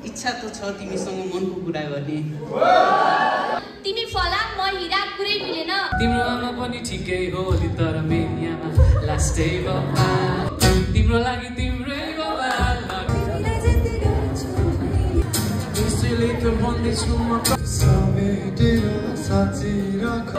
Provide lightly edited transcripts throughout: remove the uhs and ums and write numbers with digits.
इच्छा त छ तिमीसँग मनको कुरा गर्ने तिमी फलाम म हिरा कुरै मिलेन तिम्रो आमा पनि ठिकै हो तर मेरी आमा लास्टै बाबा तिम्रो लागि तिम्रै बाबा त्यसैले त भन्दैछु म सबै तेरो साँच्चै राख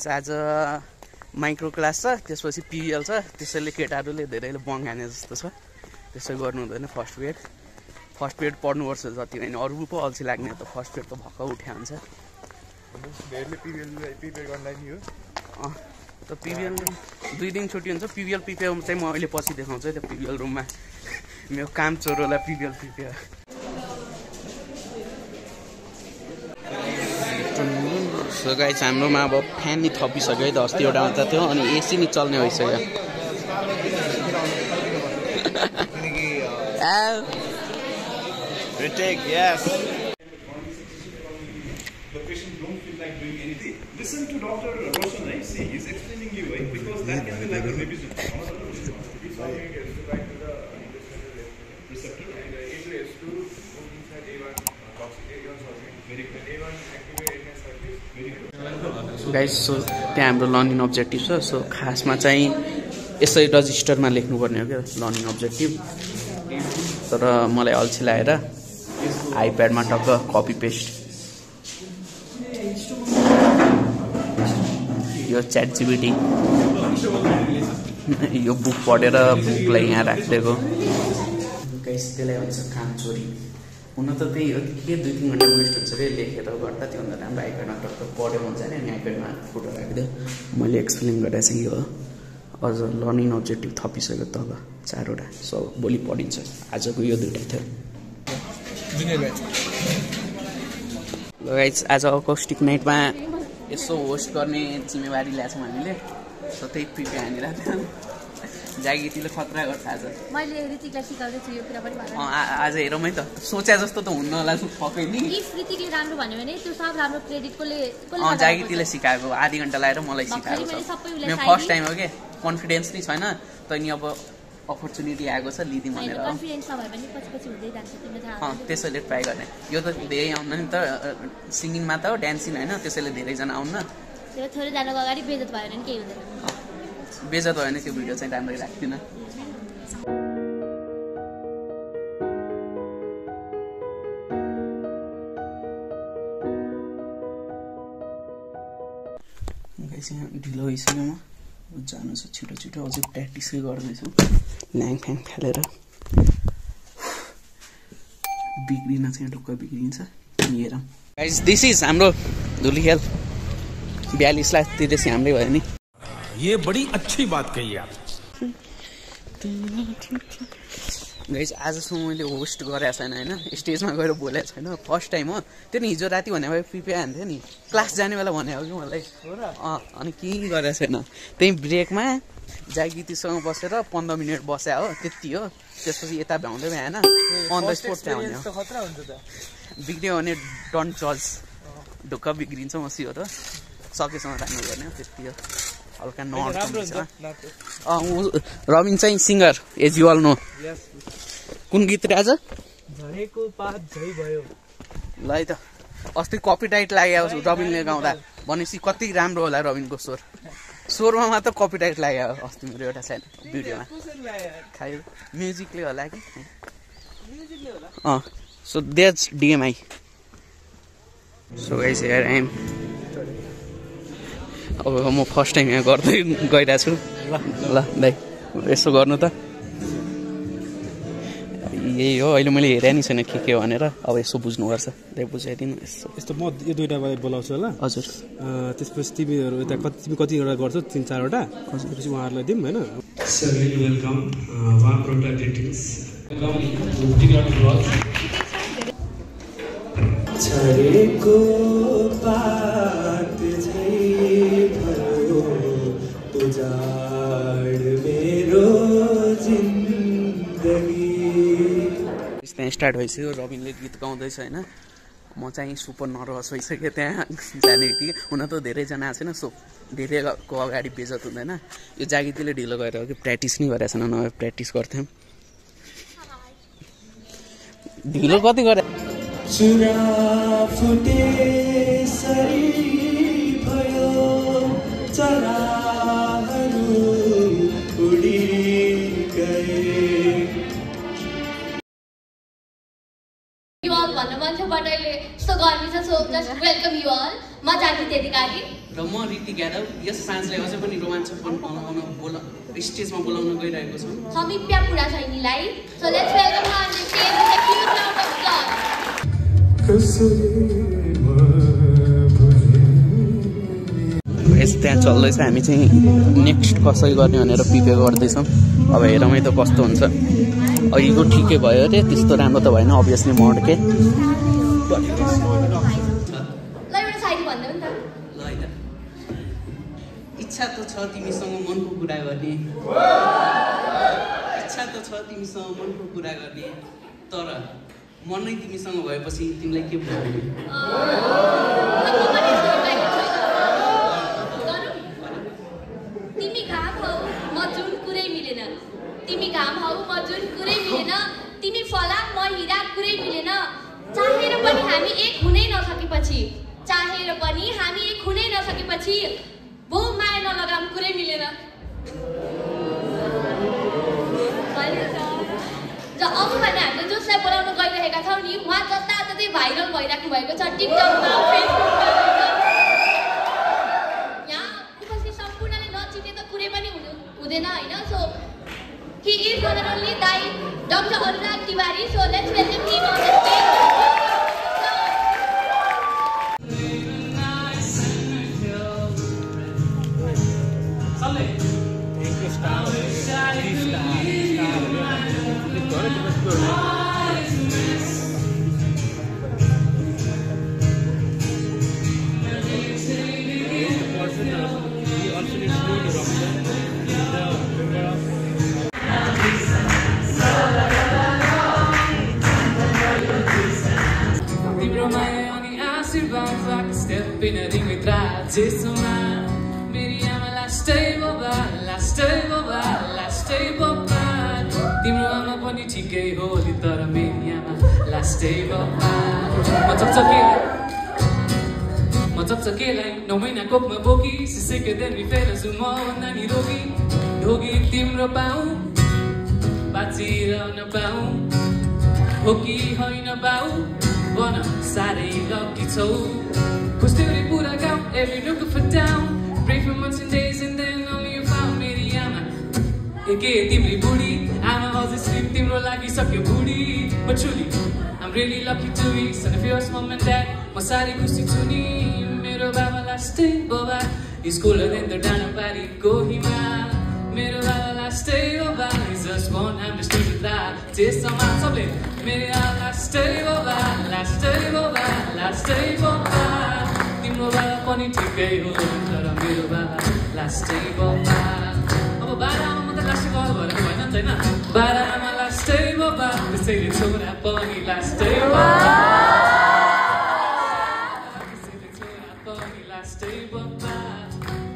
आज माइक्रो क्लास छ त्यसपछि पिएल छ त्यसैले केटाहरूले धेरैले बङ हाने जस्तो छ त्यसै गर्नु हुँदैन फर्स्ट पिरियड पढ्नुपर्छ जति होइन अरू पो अल्छी लाग्ने त फर्स्ट पिरियड त भक्क उठ्या हुन्छ त पिबिएल 2 दिन छुट्टी हुन्छ पिबिएल पिपिएल चाहिँ म अहिले पछि देखाउँछु त्यो पिबिएल रुममा मेरो काम चोरोलाई पिबिएल पिपिएल सो गाइस हाम्रोमा अब फ्यान नि थपिसक्यो है त अस्ति एउटा आउँदा थियो अनि एसी नि चल्ने भइसक्यो Retake, yes. The patient don't feel like doing anything. Listen to Dr. Roshan, right? See, he's explaining you, right? Because that can be like a revision. He's talking right to the receptor. And A2 S2 inside A1 toxic A1 circuit. Very good. A1 activate A1 circuit. Very good. Guys so त्यहाँ हाम्रो learning objective छ so खासमा चाहिँ यसै रजिस्टरमा लेख्नुपर्ने हो क्या learning objective तर मलाई अल्छी लागेर आइप्याडमा टक्क कपी पेस्ट यो च्याट जिपिटी यो बुक पढेर बुकलाई यहाँ राखिदिएको गाइस त्यसलाई भन्छ काम चोरी हुन त त्यही हो के 2-3 घन्टा वेस्ट हुन्छ रे लेखेर गर्दा त्योभन्दा राम्रो आइप्याडमा टक्क पढ्यो हुन्छ नि अनि आइप्याडमा फोटो राखिदियो मैले एक्सप्लेन गरेर चाहिँ यो अझ लर्निङ अब्जेक्टिभ थपिसक्यो तल 4वटा सो भोलि पढिन्छ आजको यो 2टा थियो ल गाइस आज अकस्टिक नाइटमा यसो होस्ट गर्ने जिम्मेवारी ल्याछौँ हामीले सो त्यही प्रिपे हानिरहेको थियो जागितीले खतरा गर्छ आज मैले ऋतिकलाई सिकाउँदै छु यो कुरा पनि भन आज हेरौँ है त सोचे जस्तो त हुन्न होला पक्कै नि इफ ऋतिकले राम्रो भन्यो भने त्यो सब राम्रो क्रेडिट कसले जागितीले सिकाएको आधी घण्टा लगाएर मलाई सिकाएको छ मेरो फर्स्ट टाइम हो के कन्फिडेन्स नै छैन तैनी अब अपर्च्युनिटी आएको छ लिदिम भनेर कन्फिडेन्स नभए पनि पछि हुँदै जान्छ तिमीले थाहा त्यसैले ट्राई गर्ने यो त धेरै आउन नि त सिङ्गिङमा त हो डान्सिङ होइन त्यसैले धेरैजना आउन त्यो थोरै जानको अगाडि बेइज्जत भयो भने केही हुँदैन बेइज्जत भयो भने त्यो भिडियो चाहिँ राम्ररी राख्दिनँ ढिलो भइसक्यो म जानु छ छिटो अझै प्र्याक्टिसै गर्दैछु ल्याङफ्याङ खेलेर बिग्रिन चाहिँ ढुक्क बिग्रिन्छ हेरौँ गाइस दिस इज हाम्रो धुली खेल 42 लाख तिरेपछि हाम्रै भयो नि ये बड़ी अच्छी बात कही आप गाइस आजसम्म मैले होस्ट गरेको छैन होइन स्टेजमा गएर बोलेको छैन फर्स्ट टाइम हो त्यो नि हिजो राति भने भए प्रिपेयर हान्थ्यो नि क्लास जाने बेला भनेको कि मलाई अनि केही गरेको छैन त्यही ब्रेकमा जागितीसँग बसेर 15 मिनट बस्या हो त्यति हो त्यसपछि यता भ्याउँदै भएन अन द स्पोट त्यहाँ भन्यो बिग्रियो भने डन्ट जज ढुक्क बिग्रिन्छ मसियो र सकेसम्म राम्रो गर्ने हो त्यति हो हल्का रबिन चाहिँ singer as you all know कुन गीत रे आज झरेको पात झै भयो ल है त अस्ति कपिराइट लाग्यो रबिनले गाउँदा भनेपछि कति राम्रो होला रबिनको स्वरमा मात्र कपिराइट लाग्यो अस्ति मेरो एउटा सानो भिडियोमा खायो म्युजिकले होला कि so that's DMI so guys here I am अब म फर्स्ट टाइम यहाँ गर्दै गइरहेको छु ल दाइ यसो गर्नु त यही हो अहिले मैले हेरेँ नि छैन के हो भनेर अब यसो बुझ्नुपर्छ दाइ बुझाइदिनु यसो यस्तो म यो 2टा बोलाउँछु होला हजुर त्यसपछि तिमीहरू यता तिमी कतिवटा गर्छौ 3-4वटा त्यसपछि उहाँहरूलाई दिउँ होइन वेलकम वाप्रटा ग्रिटिङ्स झरेको पात झै भयो उजाड मेरो जिन्दगी त्यहाँ स्टार्ट भइसक्यो रबिनले गीत गाउँदैछ होइन म चाहिँ सुपर नर्भस भइसकेँ त्यहाँ जाने बित्तिकै हुन त धेरैजना आएको छैन सो धेरैको अगाडि बेजत हुँदैन यो जागितीले ढिलो गएर हो कि प्र्याक्टिस नै गरेको छैन नभए प्र्याक्टिस गर्थ्यौँ ढिलो कति गरे चुरा फुटे सरी भयो चराहरू उडी गए You all भन्नु मन थियो बट अहिले यस्तो गर्मी छ so just welcome you all म जागिती अधिकारी र म रीति यादव यस साँझले अझै पनि रोमाञ्चकपन बनाउन स्टेजमा बोलाउन गइरहेको छु हामी प्यापुरा छैनीलाई so let's welcome her on the stage with a huge round of applause त्यहाँ चल्दैछ हामी चाहिँ नेक्स्ट कसै गर्ने भनेर प्रिपेयर गर्दैछौँ अब हेरौँ है त कस्तो हुन्छ अघिको ठिकै भयो अरे त्यस्तो राम्रो त भएन अभियसली मड्के ल एउटा साइड भन्दै नि त ल है त इच्छा त छ तिमीसँग मनको कुरा गर्ने इच्छा त छ तिमीसँग मनको कुरा गर्ने तर मनै तिमीसँग भएपछि तिमीलाई के भन्ने तिमी घाम हौ म जुन कुरै मिलेन तिमी घाम हौ म जुन कुरै मिलेन तिमी फलाम म हिरा कुरै मिलेन चाहेर पनि हामी एक हुनै नसकेपछि चाहेर पनि हामी एक हुनै नसकेपछि भो माया नलगाम कुरै मिलेन अब भने हामीले जसलाई बोलाउन गइरहेका छौँ नि उहाँ जताततै भाइरल भइराख्नु भएको छ टिकटकमा फेसबुकमा यहाँ उपस्थित सम्पूर्णले नचिने त कुरै पनि हुँदैन होइन so he is one and only Dai Dr. Anurag Tiwari so let's welcome him on the stage त्यसमा मेरी आमा लास्टै बोबा तिम्रो आमा पनि ठिकै होली तर मेरी आमा लास्टै बोबा म चकचकेलाई 9 महिना कोखमा बोकी सिसेके देनी फेर जुम नानी रोगी ढोगी तिम्रो पाऊ बाँचिरहन पाऊ हो कि होइन बाउ बन साह्रै लकी छौ खुस्ट्यौरी पुरा गाउँ every nook of a town pray for months and days and then only you found मेरी आमा के तिम्री बुढी आमा अझै स्लिम तिम्रो लागि सक्यो बुढी but truly I'm really lucky to be son of yours mom and dad म साह्रै खुसी छु नि मेरो बाबा लास्टै बाबा स्कुल दिन त डाँडा पारी कोहीमा मेरो बाबा लास्टै बाबा is just one I'm just doing that त्यसमा सबले मेरो आमा लास्टै बाबा तिम्रो बाबा पनि ठिकै हो तर मेरो बाबा लास्टै बाबा अब बाबा आमा त लास्टै बाबा भएर भएन नि त होइन बाबा आमा लास्टै बाबा त्यसैले छोरा पनि लास्टै बाबा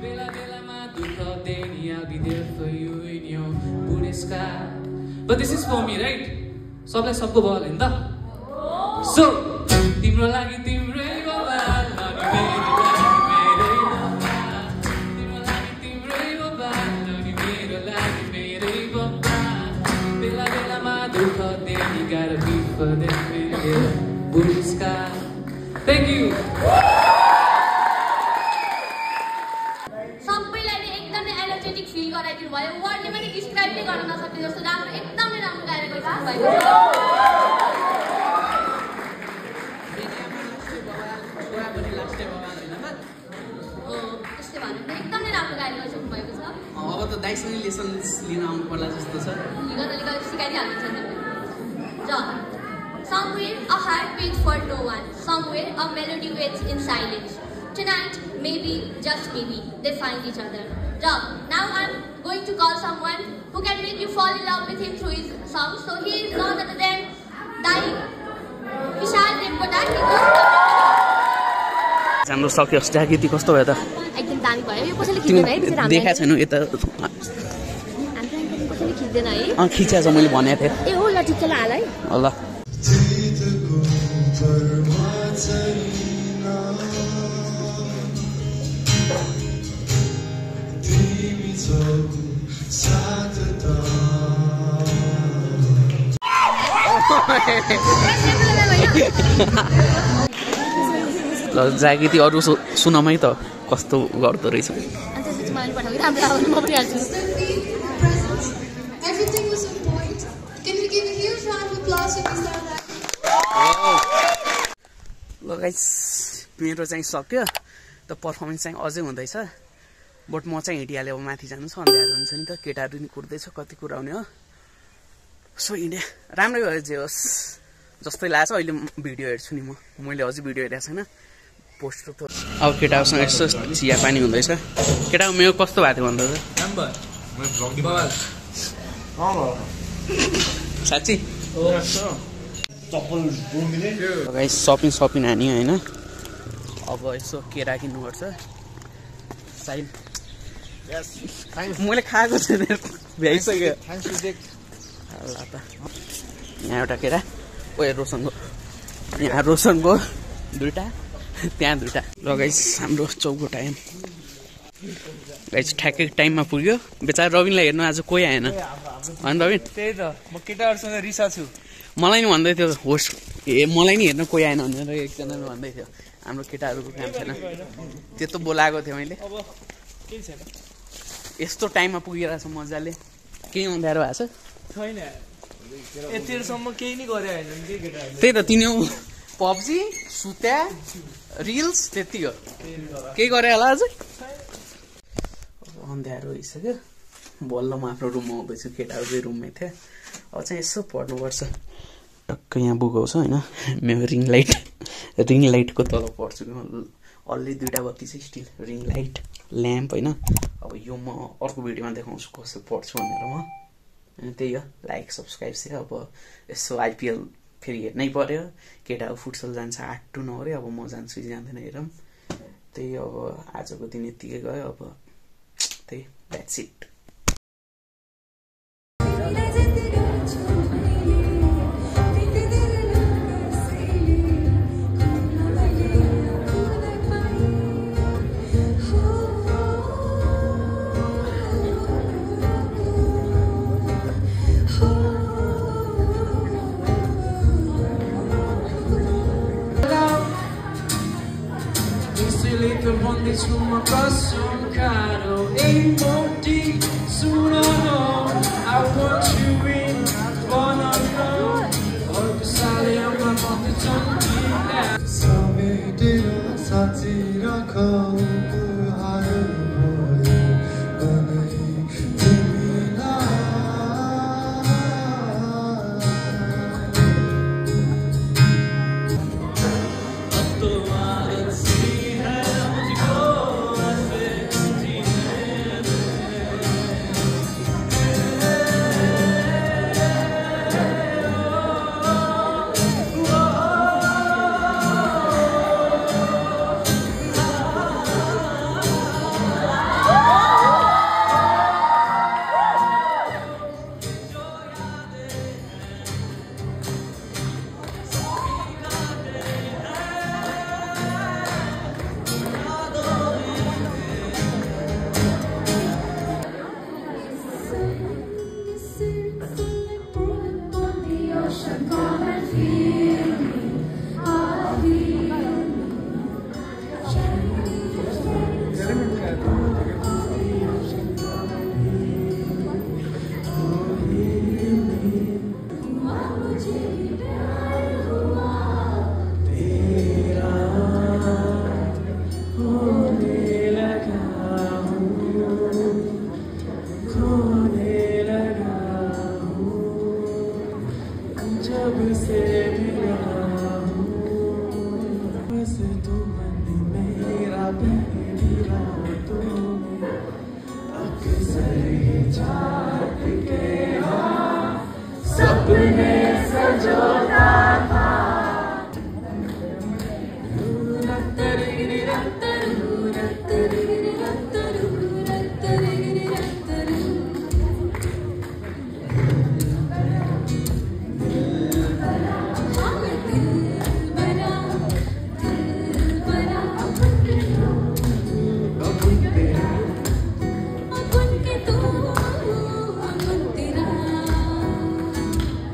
बेला बेलामा दुःख देनी I'll be there for you in your बुढेसकाल but this is for me right सबलाई सबको भयो नि त so तिम्रो लागि तिम्रै बाबा gotta be for them blue sky thank you सबैलाई एकदमै एनर्जेटिक फिल गराइदिनु भयो वर्डले पनि डिस्क्राइब नै गर्न नसक्ने जस्तो राम्रो एकदमै राम्रो गाएर गइसक्नु भएको छ त्यस्तै भन्नु एकदमै राम्रो गाएर गइसक्नु भएको छ अब त दाइसँग लेसन्स लिन आउनु पर्ला जस्तो छ लिगल सिकाइदिहाल्नुहुन्छ नि Somewhere a heart beats for no one. Somewhere a melody waits in silence. Tonight, maybe, just maybe, they find each other. Now I'm going to call someone who can make you fall in love with him through his songs. So he is none other than Dai Vishal Devkota. हाम्रो सक्यो जागृति कस्तो भयो त एकदम दामी भयो यो कसैले खिच्दैन है बिचरा हामी देखा छैन यता हामी कसैले खिच्दैन है खिचेछ मैले भनेको थिएँ ए हो ल ठिक छ ल हाल है ल ल जागृति अरू सुनमै त कस्तो गर्दो रहेछ ल गाइस मेरो चाहिँ सक्यो त पर्फर्मेन्स चाहिँ अझै हुँदैछ बट म चाहिँ हिँडिहालेँ अब माथि जानु छ अन्ध्यारो हुन्छ नि त केटाहरू नि कुर्दैछ कति कुरा आउने हो सो हिँड्यो राम्रै भयो जे होस् जस्तै लाग्छ अहिले भिडियो हेर्छु नि मैले अझै भिडियो हेरेको छैन पोस्ट त अब केटाहरूसँग यसो चिया पानी हुँदैछ केटाको मेरो कस्तो भएको थियो भन्दा साँच्ची सपिङ हानी होइन अब यसो केरा किन्नुपर्छ साइड मैले खाएको छैन भ्याइसक्यो ल त यहाँ एउटा केरा ओ रोशनको यहाँ रोशनको दुईवटा त्यहाँ दुईवटा ल गाइस हाम्रो चौको टाइम गाइस ठ्याक्कै टाइममा पुग्यो बेचारा रविनलाई हेर्नु आज कोही आएन होइन रविन त्यही त म केटाहरूसँग रिसा छु मलाई नि भन्दै थियो होस्ट मलाई नि हेर्न कोही आएन भनेर एकजनाले भन्दै थियो हाम्रो केटाहरूको काम छैन त्यत्रो बोलाएको थिएँ मैले यस्तो टाइममा पुगिरहेछ मजाले केही अँध्यारो भएको छ छैन यतिसम्म केही नै गरे होइन के केटाहरूले त्यही त तिनी पब्जी सुत्या रिल्स त्यति हो केही गरे होला अझै अँध्यारो भइसक्यो बल्ल म आफ्नो रुममा आउँदैछु केटाहरू चाहिँ रुममै थियो अब चाहिँ यसो पढ्नुपर्छ टक्क यहाँ बुगाउँछ होइन मेरो रिङ लाइटको तल पढ्छु अलि दुईवटा बत्ती चाहिँ स्टिल रिङ लाइट ल्याम्प होइन अब यो म अर्को भिडियोमा देखाउँछु कसो पढ्छु भनेर म त्यही हो लाइक सब्सक्राइब चाहिँ अब यसो आइपिएल फेरि हेर्नै पर्यो केटाहरू फुटसल जान्छ 8 to 9 अरे अब म जान्छु जान्दैन हेरौँ त्यही अब आजको दिन यतिकै गयो अब त्यही that's it Uma paixão caro em monte surano I want you in wanna know orgu sale amma monte chantila sabe dilo sati rakho buharu boyo banai timila जब से